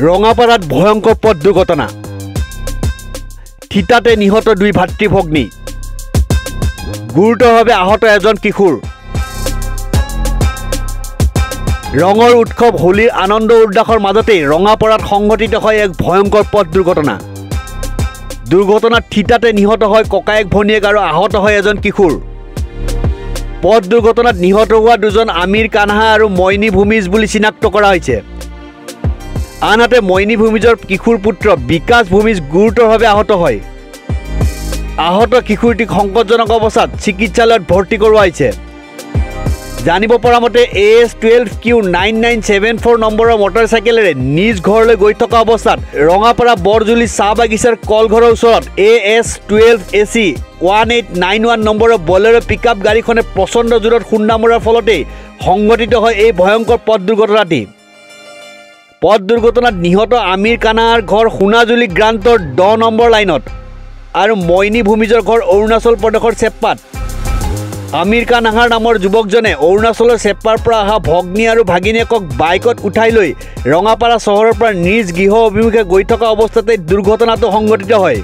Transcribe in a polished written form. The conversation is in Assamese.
ৰঙাপাৰাত ভয়ংকৰ পথ দুৰ্ঘটনা থিতাতে নিহত দুই ভাতৃভগ্নী গুৰুতৰভাৱে আহত এজন কিশোৰ ৰঙৰ উৎসৱ হোলীৰ আনন্দ উল্লাসৰ মাজতে ৰঙাপাৰাত সংঘটিত হয় এক ভয়ংকৰ পথ দুৰ্ঘটনাত থিতাতে নিহত হয় ককায়েক ভনীয়েক আৰু আহত হয় এজন কিশোৰ পথ দুৰ্ঘটনাত নিহত হোৱা দুজন আমিৰ কানহা আৰু মইনী ভূমিজ বুলি চিনাক্ত কৰা হৈছে আনহাতে মইনী ভূমিজৰ কিশোৰ পুত্ৰ বিকাশ ভূমিজ গুৰুতৰভাৱে আহত হয় আহত কিশোৰটিক সংকটজনক অৱস্থাত চিকিৎসালয়ত ভৰ্তি কৰোৱা হৈছে জানিব পৰা মতে AS12Q9974 নম্বৰৰ মটৰচাইকেলেৰে নিজ ঘৰলৈ গৈ থকা অৱস্থাত ৰঙাপাৰা বৰজুলি চাহ বাগিচাৰ কলঘৰৰ ওচৰত AS12AC1891 নম্বৰৰ বলেৰো পিকআপ গাড়ীখনে প্ৰচণ্ড জোৰত খুন্দা মৰাৰ ফলতে সংঘটিত হয় এই ভয়ংকৰ পথ দুৰ্ঘটনাটি পথ দুৰ্ঘটনাত নিহত আমিৰ কানাহাৰ ঘৰ সোণাজুলি গ্ৰান্টৰ 10 নম্বৰ লাইনত আৰু মইনী ভূমিজৰ ঘৰ অৰুণাচল প্ৰদেশৰ চেপ্পাত আমিৰ কানাহাৰ নামৰ যুৱকজনে অৰুণাচলৰ চেপ্পাৰ পৰা অহা ভগ্নী আৰু ভাগিনীয়েকক বাইকত উঠাই লৈ ৰঙাপাৰা চহৰৰ পৰা নিজ গৃহ অভিমুখে গৈ থকা অৱস্থাতে দুৰ্ঘটনাটো সংঘটিত হয়